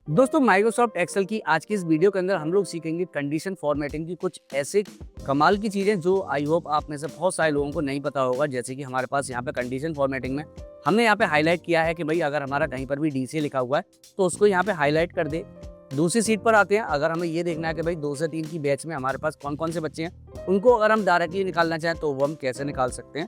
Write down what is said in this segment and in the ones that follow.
दोस्तों Microsoft Excel की आज की इस वीडियो के अंदर हम लोग सीखेंगे कंडीशन फॉर्मेटिंग की कुछ ऐसे कमाल की चीज़ें जो आई होप आप में से बहुत सारे लोगों को नहीं पता होगा। जैसे कि हमारे पास यहाँ पे कंडीशन फॉर्मेटिंग में हमने यहाँ पे हाईलाइट किया है कि भाई अगर हमारा कहीं पर भी डीसीए लिखा हुआ है तो उसको यहाँ पे हाईलाइट कर दे। दूसरी सीट पर आते हैं, अगर हमें ये देखना है कि भाई 2 से 3 की बैच में हमारे पास कौन कौन से बच्चे हैं, उनको अगर हम डायरेक्टली निकालना चाहें तो वो हम कैसे निकाल सकते हैं।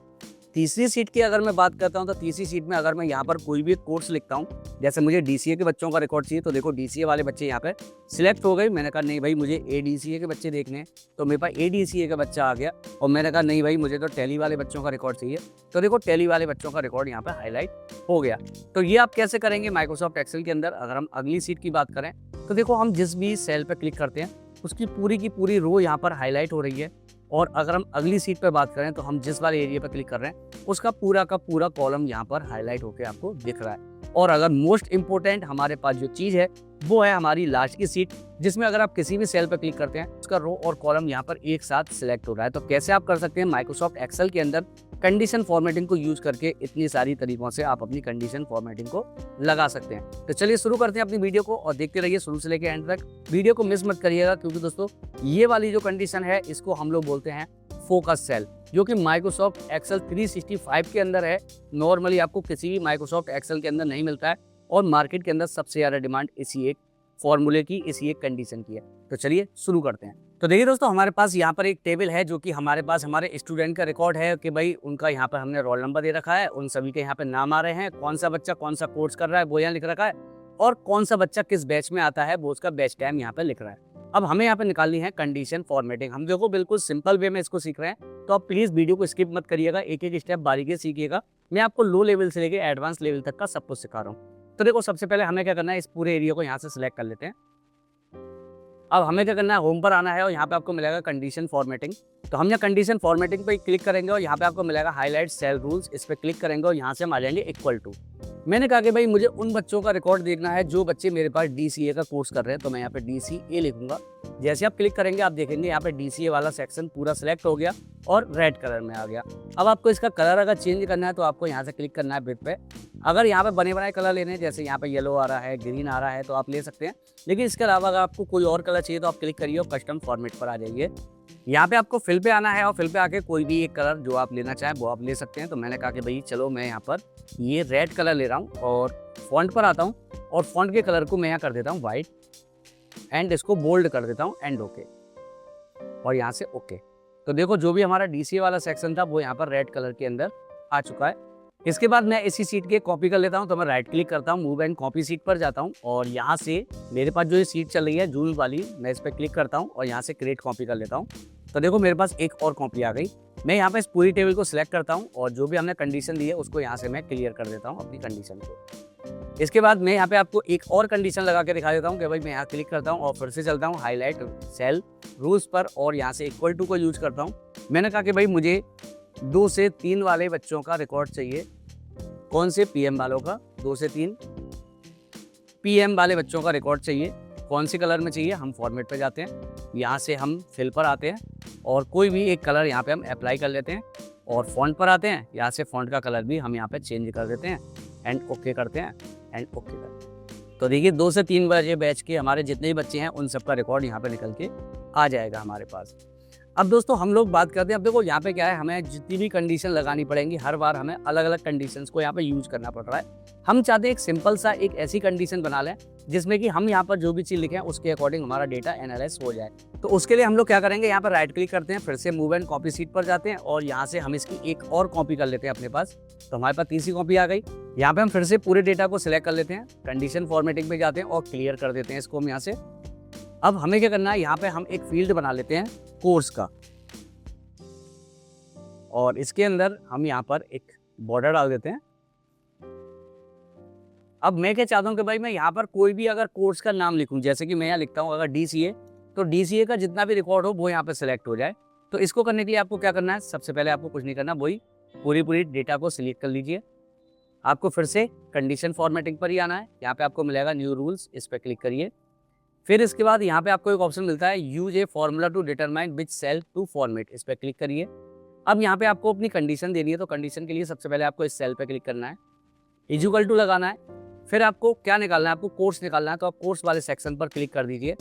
तीसरी सीट की अगर मैं बात करता हूँ तो तीसरी सीट में अगर मैं यहाँ पर कोई भी एक कोर्स लिखता हूँ, जैसे मुझे डीसीए के बच्चों का रिकॉर्ड चाहिए, तो देखो डीसीए वाले बच्चे यहाँ पे सिलेक्ट हो गए। मैंने कहा नहीं भाई मुझे एडीसीए के बच्चे देखने हैं, तो मेरे पास एडीसीए का बच्चा आ गया। और मैंने कहा नहीं भाई मुझे तो टैली वाले बच्चों का रिकॉर्ड चाहिए, तो देखो टैली वाले बच्चों का रिकॉर्ड यहाँ पे हाईलाइट हो गया। तो ये आप कैसे करेंगे माइक्रोसॉफ्ट एक्सेल के अंदर। अगर हम अगली सीट की बात करें तो देखो हम जिस भी सेल पर क्लिक करते हैं उसकी पूरी की पूरी रो यहाँ पर हाईलाइट हो रही है। और अगर हम अगली सीट पर बात करें तो हम जिस वाले एरिया पर क्लिक कर रहे हैं उसका पूरा का पूरा कॉलम यहाँ पर हाईलाइट होकर आपको दिख रहा है। और अगर मोस्ट इंपोर्टेंट हमारे पास जो चीज़ है वो है हमारी लास्ट की सीट, जिसमें अगर आप किसी भी सेल पर क्लिक करते हैं उसका रो और कॉलम यहाँ पर एक साथ सिलेक्ट हो रहा है। तो कैसे आप कर सकते हैं माइक्रोसॉफ्ट एक्सेल के अंदर कंडीशन फॉर्मेटिंग को यूज करके इतनी सारी तरीकों से आप अपनी कंडीशन फॉर्मेटिंग को लगा सकते हैं। तो चलिए शुरू करते हैं अपनी वीडियो को और देखते रहिए शुरू से लेकर एंड तक। वीडियो को मिस मत करिएगा, क्योंकि दोस्तों ये वाली जो कंडीशन है इसको हम लोग बोलते हैं फोकस सेल, जो कि माइक्रोसॉफ्ट एक्सेल 365 के अंदर है। नॉर्मली आपको किसी भी माइक्रोसॉफ्ट एक्सेल के अंदर नहीं मिलता है और मार्केट के अंदर सबसे ज़्यादा डिमांड इसी एक फॉर्मूले की, इसी एक कंडीशन की है। तो चलिए शुरू करते हैं। तो देखिए दोस्तों, हमारे पास यहाँ पर एक टेबल है जो कि हमारे पास हमारे स्टूडेंट का रिकॉर्ड है कि भाई उनका यहाँ पर हमने रोल नंबर दे रखा है, उन सभी के यहाँ पे नाम आ रहे हैं, कौन सा बच्चा कौन सा कोर्स कर रहा है वो यहाँ लिख रखा है, और कौन सा बच्चा किस बैच में आता है वो उसका बैच टाइम यहाँ पे लिख रहा है। अब हमें यहाँ पे निकालनी है कंडीशन फॉर्मेटिंग। हम देखो बिल्कुल सिंपल वे में इसको सीख रहे हैं, तो आप प्लीज वीडियो को स्किप मत करिएगा, एक एक स्टेप बारीकी से सीखिएगा। मैं आपको लो लेवल से लेकर एडवांस लेवल तक का सब कुछ सिखा रहा हूँ। तो देखो सबसे पहले हमें क्या करना है, इस पूरे एरिया को यहाँ से सिलेक्ट कर लेते हैं। अब हमें क्या करना है, होम पर आना है और यहाँ पे आपको मिलेगा कंडीशन फॉर्मेटिंग। तो हम यहाँ कंडीशन फॉर्मेटिंग पे क्लिक करेंगे और यहाँ पे आपको मिलेगा हाईलाइट सेल रूल्स, इस पर क्लिक करेंगे और यहाँ से हम आ जाएंगे इक्वल टू। मैंने कहा कि भाई मुझे उन बच्चों का रिकॉर्ड देखना है जो बच्चे मेरे पास डीसीए का कोर्स कर रहे हैं, तो मैं यहाँ पे डीसीए लिखूंगा। जैसे आप क्लिक करेंगे आप देखेंगे यहाँ पे डीसीए वाला सेक्शन पूरा सिलेक्ट हो गया और रेड कलर में आ गया। अब आपको इसका कलर अगर चेंज करना है तो आपको यहाँ से क्लिक करना है बिट पे। अगर यहाँ पे बने बनाए कलर लेने हैं, जैसे यहाँ पे येलो आ रहा है, ग्रीन आ रहा है, तो आप ले सकते हैं। लेकिन इसके अलावा अगर आपको कोई और कलर चाहिए तो आप क्लिक करिए और कस्टम फॉर्मेट पर आ जाइए। यहाँ पे आपको फिल पे आना है और फिल पे आके कोई भी एक कलर जो आप लेना चाहें वो आप ले सकते हैं। तो मैंने कहा कि भाई चलो मैं यहाँ पर ये रेड कलर ले रहा हूँ और फॉन्ट पर आता हूँ और फॉन्ट के कलर को मैं यहाँ कर देता हूँ वाइट एंड इसको बोल्ड कर देता हूँ एंड ओके, और यहाँ से ओके। तो देखो जो भी हमारा डीसीए वाला सेक्शन था वो यहाँ पर रेड कलर के अंदर आ चुका है। इसके बाद मैं इसी सीट के कॉपी कर लेता हूँ, तो मैं राइट क्लिक करता हूँ, मूव एंड कॉपी सीट पर जाता हूँ और यहाँ से मेरे पास जो ये सीट चल रही है जूल वाली, मैं इस पर क्लिक करता हूँ और यहाँ से क्रिएट कॉपी कर लेता हूँ। तो देखो मेरे पास एक और कॉपी आ गई। मैं यहाँ पे इस पूरी टेबल को सिलेक्ट करता हूँ और जो भी हमने कंडीशन दी है उसको यहाँ से मैं क्लियर कर देता हूँ अपनी कंडीशन को। इसके बाद मैं यहाँ पे आपको एक और कंडीशन लगा के दिखा देता हूँ कि भाई मैं यहाँ क्लिक करता हूँ और फिर से चलता हूँ हाईलाइट सेल रूल्स पर और यहाँ से इक्वल टू को यूज करता हूँ। मैंने कहा कि भाई मुझे 2 से 3 वाले बच्चों का रिकॉर्ड चाहिए। कौन से? पीएम वालों का। 2 से 3 पीएम वाले बच्चों का रिकॉर्ड चाहिए। कौन से कलर में चाहिए? हम फॉर्मेट पे जाते हैं, यहाँ से हम फिल पर आते हैं और कोई भी एक कलर यहाँ पे हम अप्लाई कर लेते हैं और फॉन्ट पर आते हैं, यहाँ से फॉन्ट का कलर भी हम यहाँ पे चेंज कर देते हैं एंड ओके करते हैं एंड ओके करते हैं। तो देखिए 2 से 3 बजे बैच के हमारे जितने भी बच्चे हैं उन सबका रिकॉर्ड यहाँ पे निकल के आ जाएगा हमारे पास। अब दोस्तों हम लोग बात करते हैं, अब देखो यहाँ पे क्या है, हमें जितनी भी कंडीशन लगानी पड़ेंगी हर बार हमें अलग अलग कंडीशंस को यहाँ पे यूज करना पड़ रहा है। हम चाहते हैं एक सिंपल सा एक ऐसी कंडीशन बना लें जिसमें कि हम यहाँ पर जो भी चीज़ लिखें उसके अकॉर्डिंग हमारा डेटा एनालाइज हो जाए। तो उसके लिए हम लोग क्या करेंगे, यहाँ पर राइट क्लिक करते हैं, फिर से मूव एंड कॉपी सीट पर जाते हैं और यहाँ से हम इसकी एक और कॉपी कर लेते हैं अपने पास। तो हमारे पास तीसरी कॉपी आ गई। यहाँ पे हम फिर से पूरे डेटा को सिलेक्ट कर लेते हैं, कंडीशन फॉर्मेटिंग पे जाते हैं और क्लियर कर देते हैं इसको हम यहाँ से। अब हमें क्या करना है, यहाँ पे हम एक फील्ड बना लेते हैं कोर्स का और इसके अंदर हम यहाँ पर एक बॉर्डर डाल देते हैं। अब मैं क्या चाहता हूँ कि भाई मैं यहाँ पर कोई भी अगर कोर्स का नाम लिखूँ, जैसे कि मैं यहाँ लिखता हूँ अगर डीसीए, तो डीसीए का जितना भी रिकॉर्ड हो वो यहाँ पे सिलेक्ट हो जाए। तो इसको करने के लिए आपको क्या करना है, सबसे पहले आपको कुछ नहीं करना, वही पूरी डेटा को सिलेक्ट कर लीजिए। आपको फिर से कंडीशन फॉर्मेटिंग पर ही आना है, यहाँ पे आपको मिलेगा न्यू रूल्स, इस पर क्लिक करिए। फिर इसके बाद यहाँ पे आपको एक ऑप्शन मिलता है use a formula to determine which cell to format, इस पर क्लिक करिए। अब यहाँ पे आपको अपनी कंडीशन देनी है, तो कंडीशन के लिए सबसे पहले आपको इस सेल पे क्लिक करना है, इक्वल टू लगाना है, फिर आपको क्या निकालना है, आपको कोर्स निकालना है, तो आप कोर्स वाले सेक्शन पर क्लिक कर दीजिए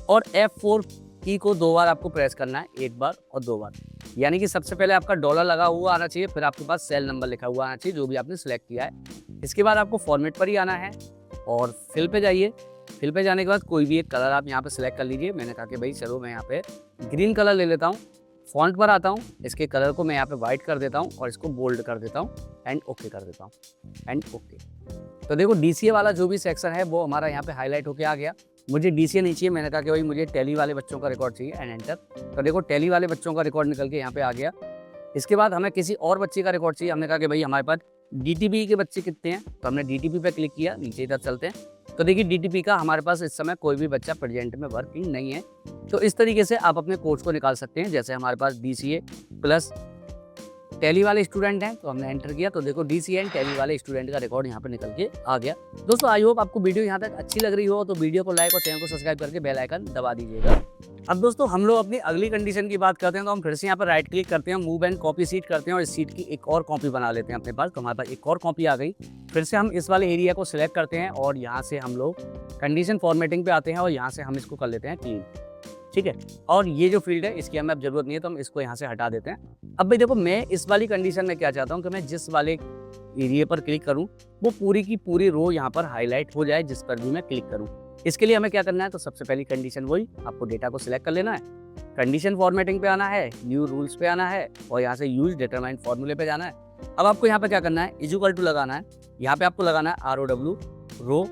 और F4 की को 2 बार आपको प्रेस करना है, 1 बार और 2 बार। यानी कि सबसे पहले आपका डॉलर लगा हुआ आना चाहिए, फिर आपके पास सेल नंबर लिखा हुआ आना चाहिए जो भी आपने सिलेक्ट किया है। इसके बाद आपको फॉर्मेट पर ही आना है और फिल पे जाइए। फिल पे जाने के बाद कोई भी एक कलर आप यहाँ पे सिलेक्ट कर लीजिए। मैंने कहा कि भाई चलो मैं यहाँ पे ग्रीन कलर ले लेता हूँ। फॉन्ट पर आता हूँ, इसके कलर को मैं यहाँ पे वाइट कर देता हूँ और इसको बोल्ड कर देता हूँ एंड ओके कर देता हूँ एंड ओके। तो देखो DCA वाला जो भी सेक्शन है वो हमारा यहाँ पे हाईलाइट होके आ गया। मुझे DCA नहीं चाहिए, मैंने कहा कि भाई मुझे टैली वाले बच्चों का रिकॉर्ड चाहिए एंड एंटर। तो देखो टैली वाले बच्चों का रिकॉर्ड निकल के यहाँ पे आ गया। इसके बाद हमें किसी और बच्चे का रिकॉर्ड चाहिए। हमने कहा कि भाई हमारे पास DTP के बच्चे कितने हैं, तो हमने DTP पे क्लिक किया। नीचे इधर चलते हैं तो देखिए DTP का हमारे पास इस समय कोई भी बच्चा प्रेजेंट में वर्किंग नहीं है। तो इस तरीके से आप अपने कोर्स को निकाल सकते हैं। जैसे हमारे पास DCA प्लस टैली वाले स्टूडेंट हैं तो हमने एंटर किया, तो देखो DCA एंड टैली वाले स्टूडेंट का रिकॉर्ड यहाँ पे निकल के आ गया। दोस्तों आई होप आपको वीडियो यहाँ तक अच्छी लग रही हो, तो वीडियो को लाइक और चैनल को सब्सक्राइब करके बेल आइकन दबा दीजिएगा। अब दोस्तों हम लोग अपनी अगली कंडीशन की बात करते हैं। तो हम फिर से यहाँ पर राइट क्लिक करते हैं, मूव एंड कॉपी सीट करते हैं और इस सीट की एक और कॉपी बना लेते हैं अपने पास। तो हमारे पास एक और कॉपी आ गई। फिर से हम इस वाले एरिया को सिलेक्ट करते हैं और यहाँ से हम लोग कंडीशन फॉर्मेटिंग पे आते हैं और यहाँ से हम इसको कर लेते हैं क्लीन, ठीक है। और ये जो फील्ड है इसकी हमें अब जरूरत नहीं है, तो हम इसको यहाँ से हटा देते हैं। अब भाई देखो मैं इस वाली कंडीशन में क्या चाहता हूँ कि मैं जिस वाले एरिया पर क्लिक करूँ वो पूरी की पूरी रो यहाँ पर हाईलाइट हो जाए जिस पर भी मैं क्लिक करूँ। इसके लिए हमें क्या करना है, तो सबसे पहली कंडीशन वही, आपको डेटा को सिलेक्ट कर लेना है, कंडीशन फॉर्मेटिंग पे आना है, न्यू रूल्स पे आना है और यहाँ से यूज डिटरमाइंड फॉर्मूले पे जाना है। अब आपको यहाँ पे क्या करना है, इक्वल टू लगाना है। यहाँ पे आपको लगाना है ROW रो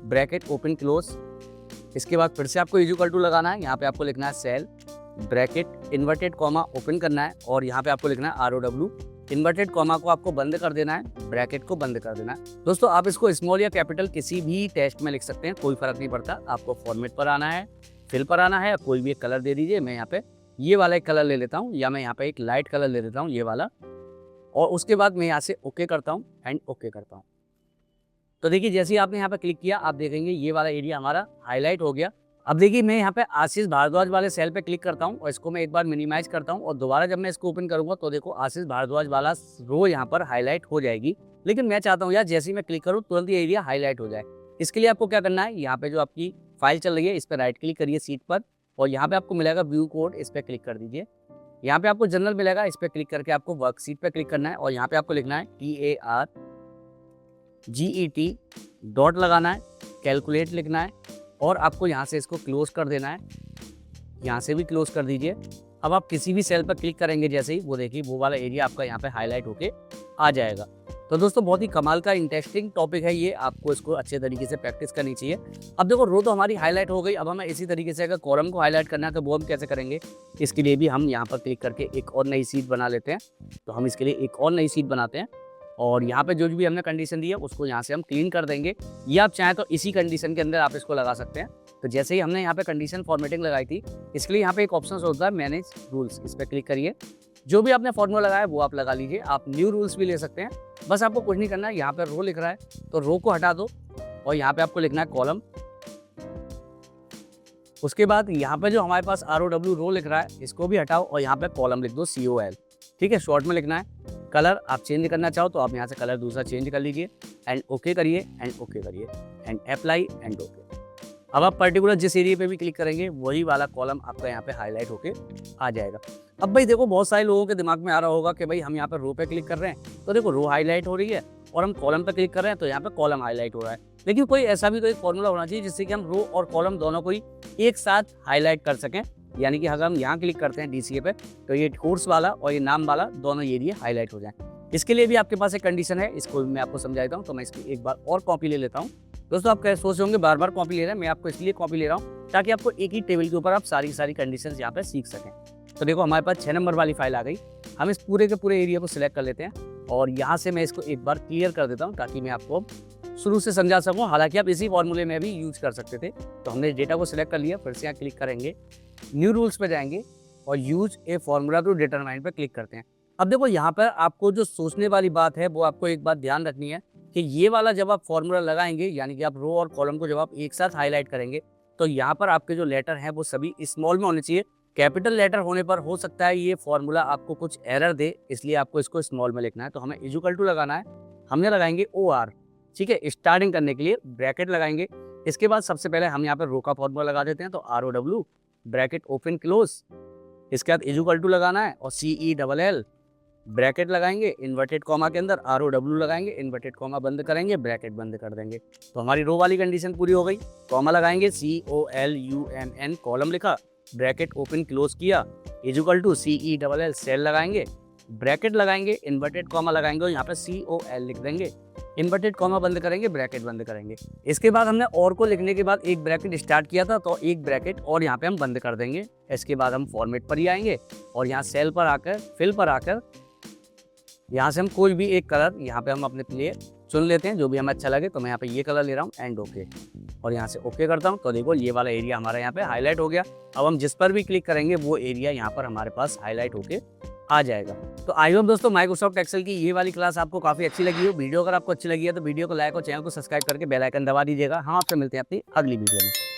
ब्रैकेट ओपन क्लोज। इसके बाद फिर से आपको इक्वल टू लगाना है। यहाँ पे आपको लिखना है cell bracket inverted comma open करना है और यहाँ पे आपको लिखना है ROW इन्वर्टेड कॉमा को आपको बंद कर देना है, ब्रैकेट को बंद कर देना है। दोस्तों आप इसको स्मॉल या कैपिटल किसी भी टेक्स्ट में लिख सकते हैं, कोई फर्क नहीं पड़ता। आपको फॉर्मेट पर आना है, फिल पर आना है, कोई भी एक कलर दे दीजिए। मैं यहाँ पे ये वाला एक कलर ले लेता हूँ या मैं यहाँ पे एक लाइट कलर ले लेता हूँ, ये वाला। और उसके बाद मैं यहाँ से ओके करता हूँ एंड ओके करता हूँ। तो देखिए जैसे ही आपने यहाँ पे क्लिक किया आप देखेंगे ये वाला एरिया हमारा हाईलाइट हो गया। अब देखिए मैं यहाँ पे आशीष भारद्वाज वाले सेल पे क्लिक करता हूँ और इसको मैं एक बार मिनिमाइज करता हूँ और दोबारा जब मैं इसको ओपन करूंगा तो देखो आशीष भारद्वाज वाला रो यहाँ पर हाईलाइट हो जाएगी। लेकिन मैं चाहता हूँ यार जैसे ही मैं क्लिक करूँ तुरंत ये एरिया हाईलाइट हो जाए। इसके लिए आपको क्या करना है, यहाँ पे जो आपकी फाइल चल रही है इस पर राइट क्लिक करिए सीट पर और यहाँ पे आपको मिलेगा व्यू कोड, इस पर क्लिक कर दीजिए। यहाँ पे आपको जनरल मिलेगा, इस पर क्लिक करके आपको वर्कशीट पे क्लिक करना है और यहाँ पे आपको लिखना है TARGET डॉट लगाना है, कैलकुलेट लिखना है और आपको यहाँ से इसको क्लोज कर देना है। यहाँ से भी क्लोज कर दीजिए। अब आप किसी भी सेल पर क्लिक करेंगे जैसे ही वो देखिए वो वाला एरिया आपका यहाँ पे हाईलाइट होके आ जाएगा। तो दोस्तों बहुत ही कमाल का इंटरेस्टिंग टॉपिक है ये, आपको इसको अच्छे तरीके से प्रैक्टिस करनी चाहिए। अब देखो रो तो हमारी हाईलाइट हो गई। अब हमें इसी तरीके से अगर कॉलम को हाईलाइट करना है तो वो हम कैसे करेंगे, इसके लिए भी हम यहाँ पर क्लिक करके एक और नई सीट बना लेते हैं। तो हम इसके लिए एक और नई सीट बनाते हैं और यहाँ पे जो भी हमने कंडीशन दी है उसको यहाँ से हम क्लीन कर देंगे, या आप चाहें तो इसी कंडीशन के अंदर आप इसको लगा सकते हैं। तो जैसे ही हमने यहाँ पे कंडीशन फॉर्मेटिंग लगाई थी इसके लिए यहाँ पे एक ऑप्शन होता है मैनेज रूल्स, इस पर क्लिक करिए। जो भी आपने फॉर्मूला लगाया वो आप लगा लीजिए। आप न्यू रूल्स भी ले सकते हैं, बस आपको कुछ नहीं करना है। यहाँ पे रो लिख रहा है तो रो को हटा दो और यहाँ पे आपको लिखना है कॉलम। उसके बाद यहाँ पे जो हमारे पास ROW रो लिख रहा है इसको भी हटाओ और यहाँ पे कॉलम लिख दो COL, ठीक है, शॉर्ट में लिखना है। कलर आप चेंज करना चाहो तो आप यहाँ से कलर दूसरा चेंज कर लीजिए एंड ओके करिए एंड ओके करिए एंड अप्लाई एंड ओके। अब आप पर्टिकुलर जिस एरिया पे भी क्लिक करेंगे वही वाला कॉलम आपका यहाँ पे हाईलाइट होके आ जाएगा। अब भाई देखो बहुत सारे लोगों के दिमाग में आ रहा होगा कि भाई हम यहाँ पे रो पे क्लिक कर रहे हैं तो देखो रो हाईलाइट हो रही है और हम कॉलम पे क्लिक कर रहे हैं तो यहाँ पे कॉलम हाईलाइट हो रहा है। लेकिन कोई ऐसा भी तो एक फॉर्मूला होना चाहिए जिससे कि हम रो और कॉलम दोनों को ही एक साथ हाईलाइट कर सकें। यानी कि अगर हम यहाँ क्लिक करते हैं DCA पे तो ये कोर्स वाला और ये नाम वाला दोनों एरिया हाईलाइट हो जाए। इसके लिए भी आपके पास एक कंडीशन है, इसको भी मैं आपको समझा देता हूँ। तो मैं इसकी एक बार और कॉपी ले लेता हूँ। दोस्तों आप कैसे सोच होंगे बार बार कॉपी ले रहे हैं, मैं आपको इसलिए कॉपी ले रहा हूँ ताकि आपको एक ही टेबल के ऊपर आप सारी कंडीशन यहाँ पे सीख सकें। तो देखो हमारे पास 6 नंबर वाली फाइल आ गई। हम इस पूरे के पूरे एरिया को सिलेक्ट कर लेते हैं और यहाँ से मैं इसको एक बार क्लियर कर देता हूँ ताकि मैं आपको शुरू से समझा सकूँ। हालांकि आप इसी फॉर्मूले में भी यूज कर सकते थे। तो हमने डेटा को सिलेक्ट कर लिया, फिर से यहाँ क्लिक करेंगे, न्यू रूल्स पे जाएंगे और use a formula to determine पे क्लिक करते हैं। अब देखो यहाँ पर आपको जो सोचने वाली बात है वो आपको एक बात ध्यान रखनी है कि ये वाला जब आप फॉर्मूला लगाएंगे यानी कि आप रो और कॉलम को जब आप एक साथ हाईलाइट करेंगे तो यहाँ पर आपके जो लेटर हैं वो सभी स्मॉल में होने चाहिए। कैपिटल लेटर होने पर हो सकता है ये फॉर्मूला आपको कुछ एरर दे, इसलिए आपको इसको स्मॉल में लिखना है। तो हमें इक्वल टू लगाना है, हमने लगाएंगे OR, ठीक है। स्टार्टिंग करने के लिए ब्रैकेट लगाएंगे। इसके बाद सबसे पहले हम यहाँ पे रो का फॉर्मूला लगा देते हैं, तो ROW ब्रैकेट ओपन क्लोज, इसके बाद इज टू लगाना है और CELL ब्रैकेट लगाएंगे इन्वर्टेड कॉमा के अंदर, ROW लगाएंगे इन्वर्टेड कॉमा बंद करेंगे, ब्रैकेट बंद कर देंगे। तो हमारी रो वाली कंडीशन पूरी हो गई। कॉमा लगाएंगे COLUMN कॉलम लिखा, ब्रैकेट ओपन क्लोज किया, इज टू CELL सेल लगाएंगे, ब्रैकेट लगाएंगे इन्वर्टेड कॉमा लगाएंगे और यहाँ पे COL लिख देंगे, इन्वर्टेड कॉमा बंद करेंगे, ब्रैकेट बंद करेंगे। इसके बाद हमने और को लिखने के बाद एक ब्रैकेट स्टार्ट किया था, तो एक ब्रैकेट और यहाँ पे हम बंद कर देंगे। इसके बाद हम फॉर्मेट पर ही आएंगे और यहाँ सेल पर आकर फिल पर आकर यहाँ से हम कोई भी एक कलर यहाँ पे हम अपने लिए चुन लेते हैं, जो भी हमें अच्छा लगे। तो मैं यहाँ पे ये कलर ले रहा हूँ एंड ओके, और यहाँ से ओके करता हूँ। तो देखो ये वाला एरिया हमारा यहाँ पे हाईलाइट हो गया। अब हम जिस पर भी क्लिक करेंगे वो एरिया यहाँ पर हमारे पास हाईलाइट होके आ जाएगा। तो आई होप दोस्तों माइक्रोसॉफ्ट एक्सेल की ये वाली क्लास आपको काफ़ी अच्छी लगी हो। वीडियो अगर आपको अच्छी लगी है तो वीडियो को लाइक और चैनल को सब्सक्राइब करके बेल आइकन दबा दीजिएगा। हम आपसे मिलते हैं अपनी अगली वीडियो में।